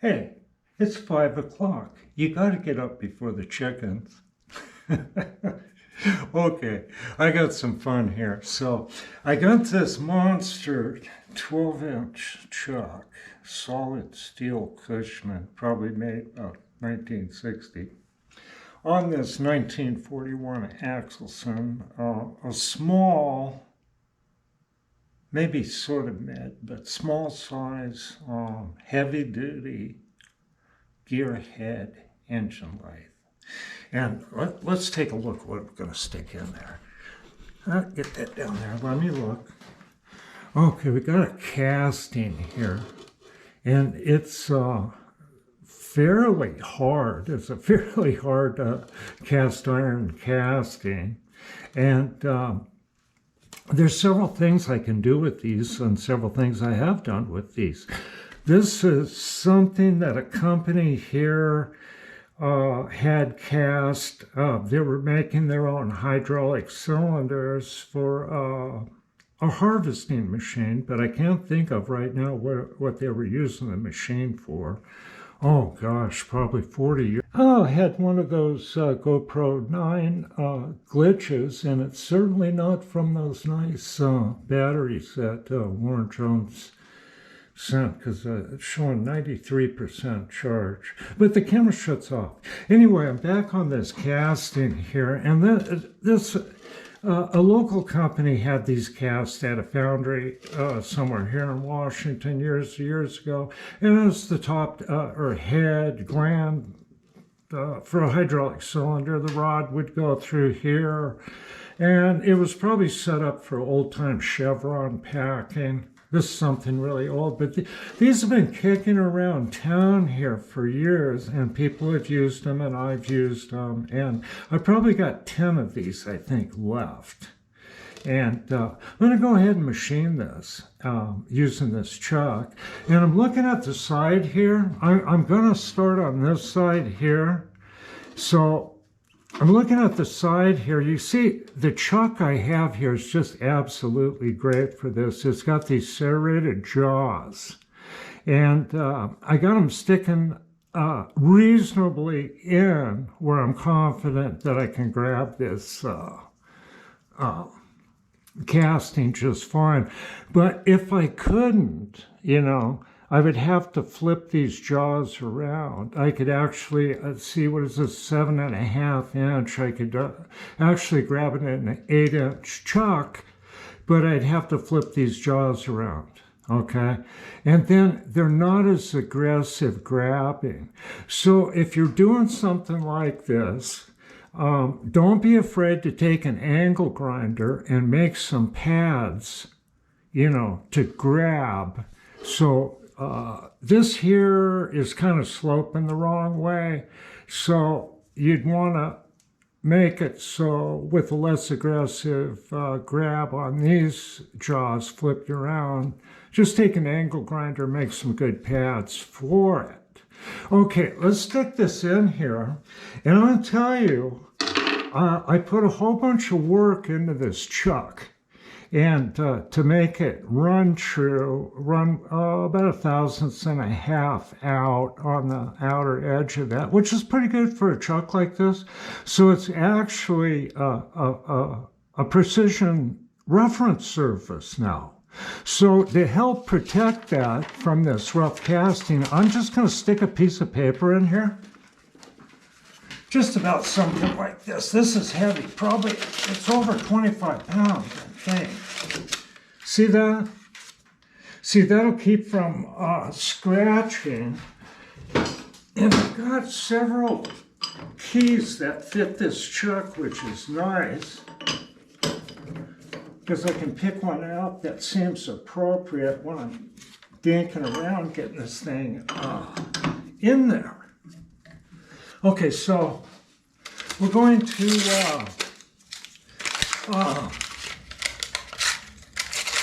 Hey, it's 5 o'clock. You got to get up before the chickens. Okay, I got some fun here. So I got this monster 12-inch chuck, solid steel Cushman, probably made about 1960. On this 1941 Axelson, a small, maybe sort of mid, but small size, heavy duty gear head engine lathe. And let's take a look at what I'm going to stick in there. Get that down there. Let me look. Okay, we got a casting here. And it's fairly hard. It's a fairly hard cast iron casting. And there's several things I can do with these and several things I have done with these. This is something that a company here had cast. They were making their own hydraulic cylinders for a harvesting machine, but I can't think of right now what they were using the machine for. Oh gosh, probably 40 years. Oh, I had one of those GoPro 9 glitches, and it's certainly not from those nice batteries that Warren Jones sent, because it's showing 93% charge, but the camera shuts off. Anyway, I'm back on this casting here, and this a local company had these cast at a foundry somewhere here in Washington years ago, and it was the top or head gland for a hydraulic cylinder. The rod would go through here, and it was probably set up for old-time Chevron packing. This is something really old, but these have been kicking around town here for years, and people have used them, and I've used them, and I probably got 10 of these, I think, left. And I'm going to go ahead and machine this using this chuck. And I'm looking at the side here. I'm going to start on this side here. So I'm looking at the side here. You see, the chuck I have here is just absolutely great for this. It's got these serrated jaws. And I got them sticking reasonably in where I'm confident that I can grab this casting just fine. But if I couldn't, I would have to flip these jaws around. I could actually, see, what is this, 7.5 inch? I could actually grab it in an 8-inch chuck, but I'd have to flip these jaws around, okay? And then they're not as aggressive grabbing. So if you're doing something like this, don't be afraid to take an angle grinder and make some pads, to grab. So this here is kind of sloping the wrong way, so you'd want to make it so with a less aggressive grab on these jaws flipped around. Just take an angle grinder, make some good pads for it. Okay, let's stick this in here, and I'm going to tell you, I put a whole bunch of work into this chuck. And to make it run true, about 1/1000th out on the outer edge of that, which is pretty good for a chuck like this. So it's actually a precision reference surface now. So to help protect that from this rough casting, I'm just going to stick a piece of paper in here. Just about something like this. This is heavy, probably it's over 25 pounds, I think. See that? See, that'll keep from scratching. And I've got several keys that fit this chuck, which is nice, because I can pick one out that seems appropriate when I'm dinking around getting this thing in there. Okay, so we're going to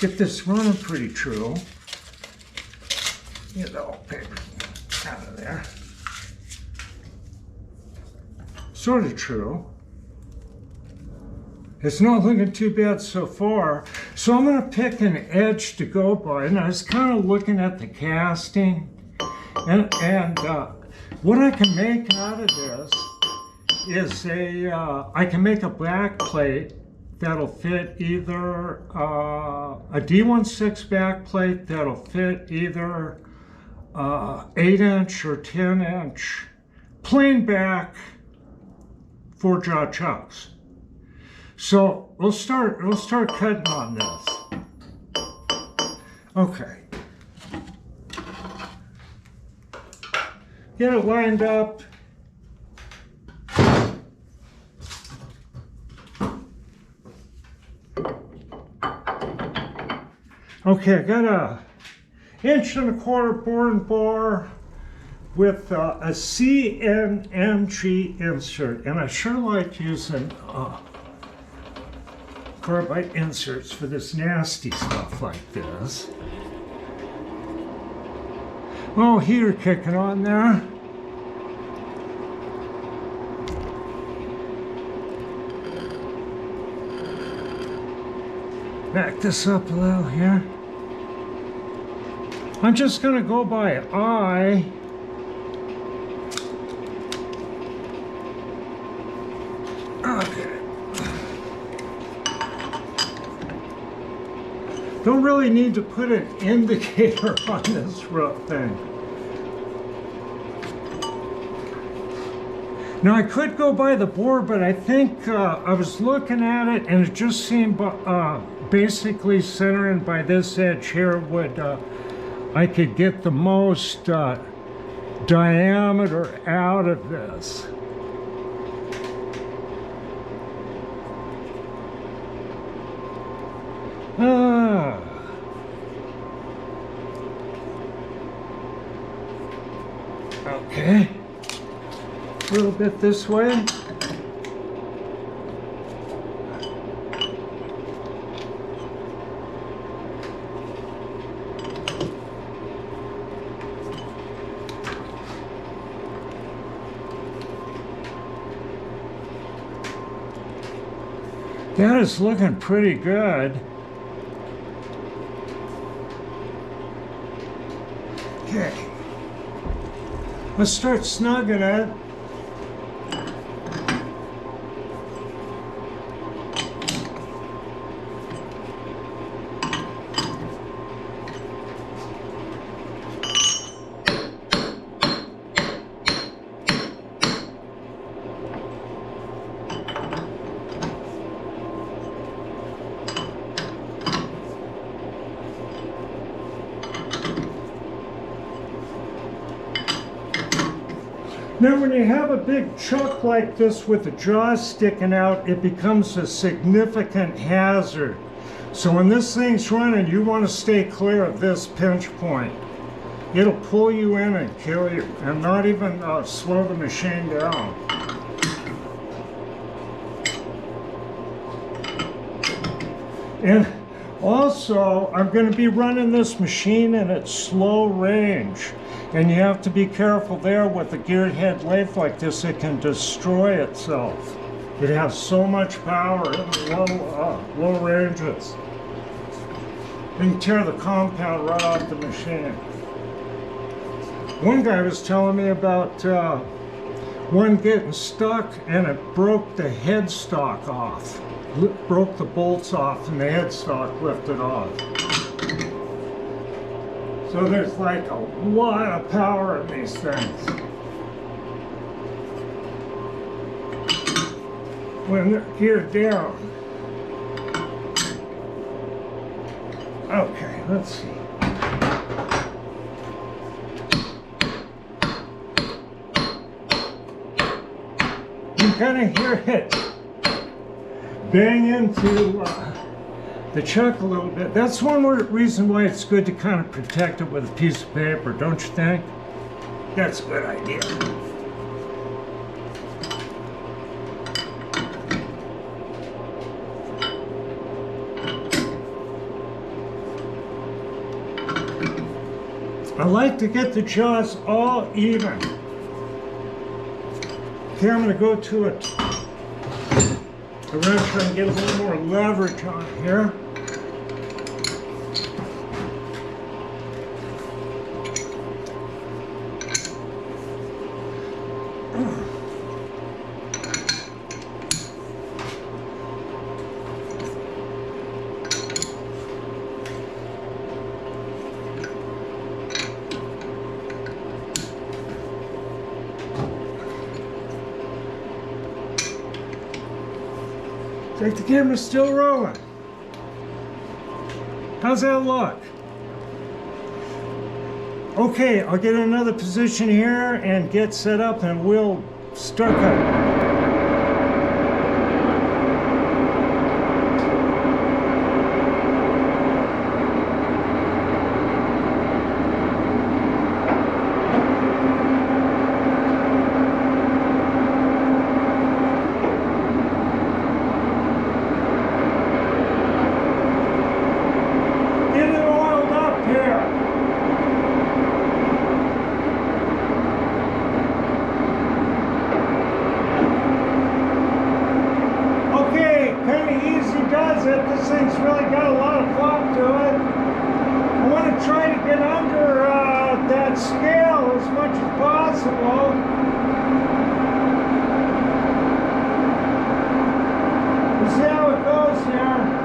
get this running pretty true. Get the old paper out of there. Sort of true. It's not looking too bad so far. So I'm going to pick an edge to go by. And I was kind of looking at the casting, And what I can make out of this is I can make a back plate that'll fit either a D16 back plate that'll fit either 8-inch or 10-inch plain back 4-jaw chucks. So we'll start cutting on this. Okay. Get it lined up. Okay, I got a 1.25-inch boring bar with a CNMG insert, and I sure like using carbide inserts for this nasty stuff like this. Oh, heater kicking on there. Back this up a little here. I'm just going to go by eye. Okay. Don't really need to put an indicator on this rough thing. Now I could go by the bore, but I think I was looking at it and it just seemed basically centering by this edge here would I could get the most diameter out of this. Okay, a little bit this way. That is looking pretty good. Okay. Let's start snugging it. Now when you have a big chuck like this with the jaws sticking out, it becomes a significant hazard. So when this thing's running, you want to stay clear of this pinch point. It'll pull you in and kill you, and not even slow the machine down. And also, I'm going to be running this machine in its slow range. And you have to be careful there with a geared head lathe like this, it can destroy itself. It has so much power in low ranges. You can tear the compound right off the machine. One guy was telling me about one getting stuck and it broke the headstock off. Broke the bolts off and the headstock lifted off. So there's like a lot of power in these things. When they're geared down. Okay, let's see. You kind of hear it bang into the chuck a little bit. That's one reason why it's good to kind of protect it with a piece of paper, don't you think? That's a good idea. I like to get the jaws all even. Okay, I'm going to go to it. I'm going to try and get a little more leverage on here. Like the camera's still rolling. How's that look? Okay, I'll get in another position here and get set up and we'll start cutting. This thing's really got a lot of flop to it. I want to try to get under that scale as much as possible. We'll see how it goes here.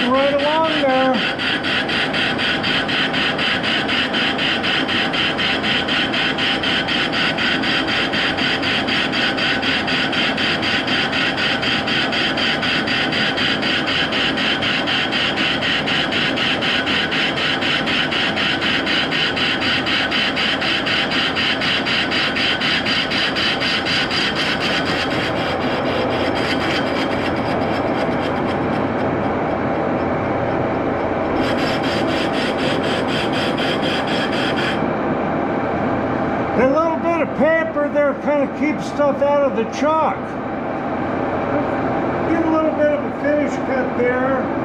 Right along there. keep stuff out of the chalk. Give a little bit of a finish cut there.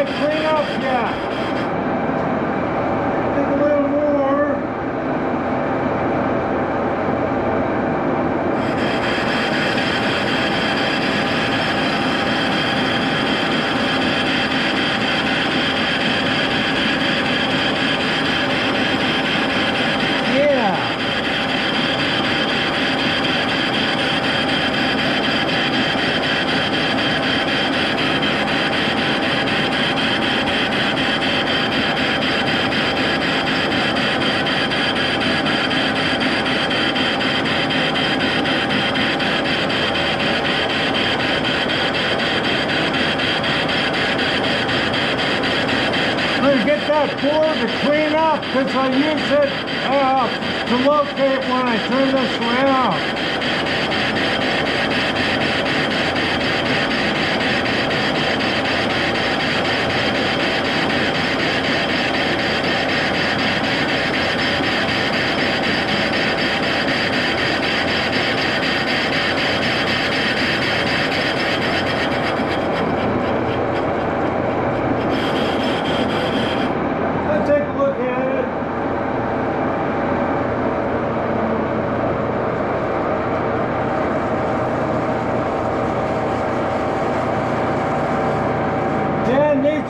Clean up yet. Take a little more. Yeah. Get that board to clean up because I use it to locate when I turn this around.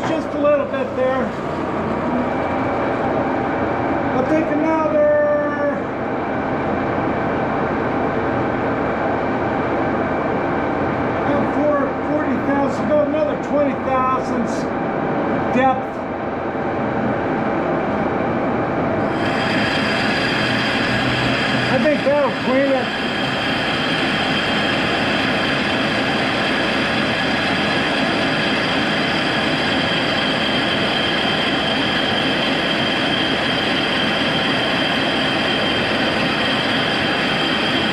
Just a little bit there. I'll take another 40 thousandths, about another 20 thousandths depth. I think that'll clean it.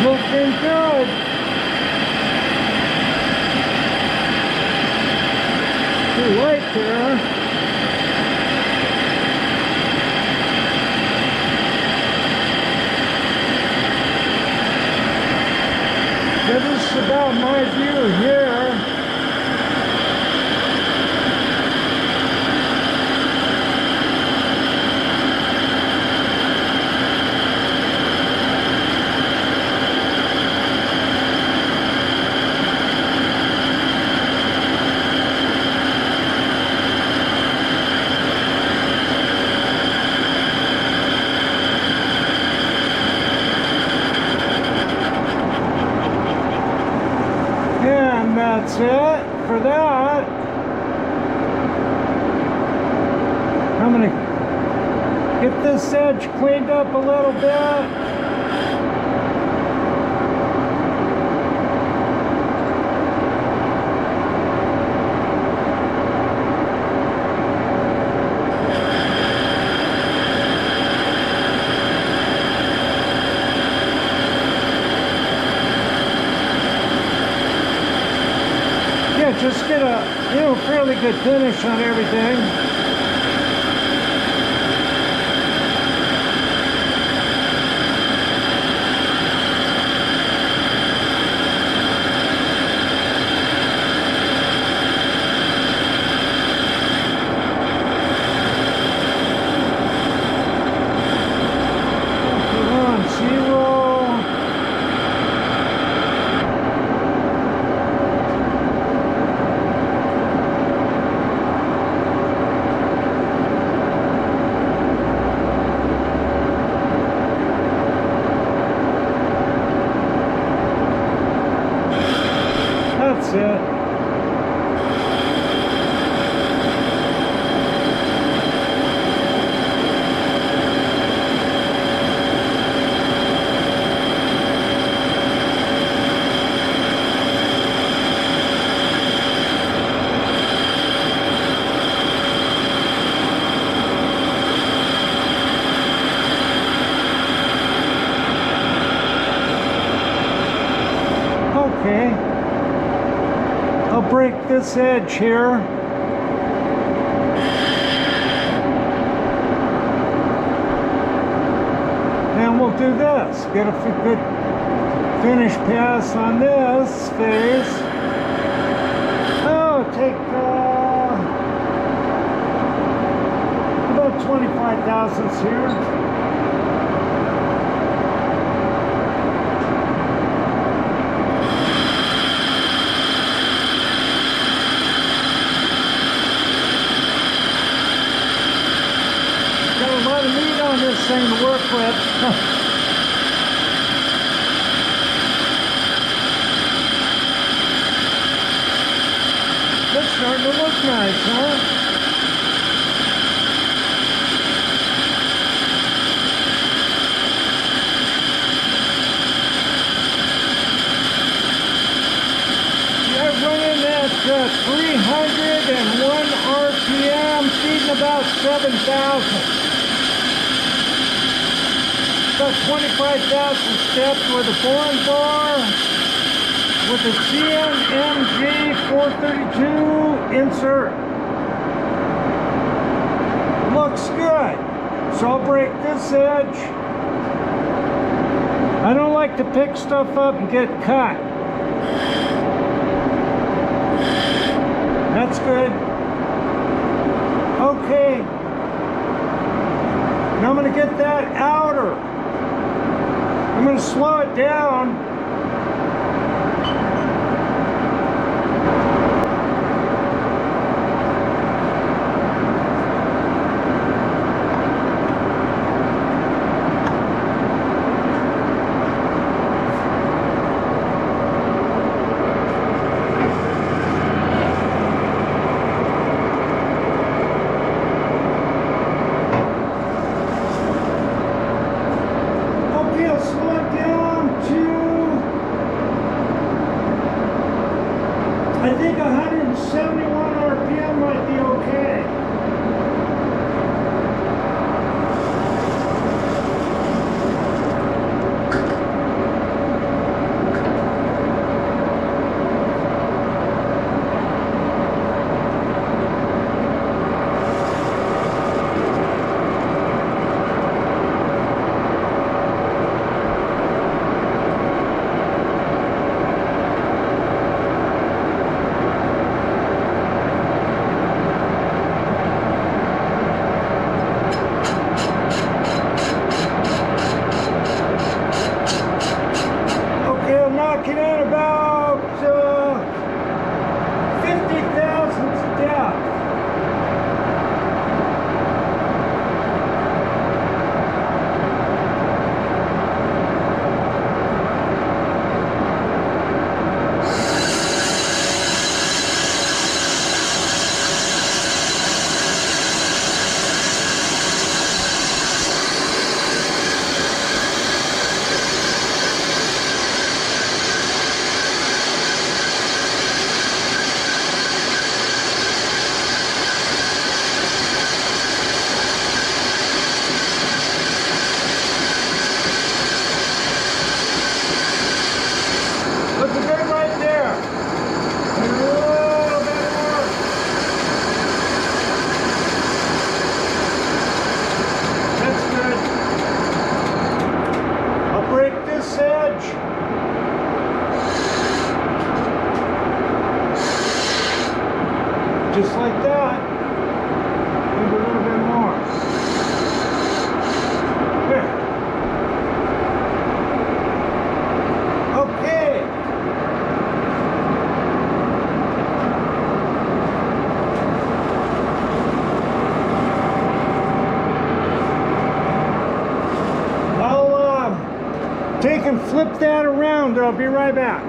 Looking good. Too light there. This is about my view here. And that's it for that. I'm going to get this edge cleaned up a little bit. Just get a fairly good finish on everything. That's it. break this edge here. And we'll do this. Get a good finish pass on this face. Oh, take about 25 thousandths here. Got a lot of meat on this thing to work with. That's starting to look nice, huh? Yeah, running at 301 RPM, feeding about 7,000. About 25,000 steps with a boring bar, with a CNMG 432 insert. Looks good. So I'll break this edge. I don't like to pick stuff up and get cut. That's good. Okay. Now I'm going to get that outer. I'm going to slow it down. I think 171 RPM might be okay. Knocking in about 50,000 steps. Looking good right there. A little bit more. That's good. I'll break this edge. Just like that. Maybe a little bit more. There. Okay. I'll take and flip that around. I'll be right back.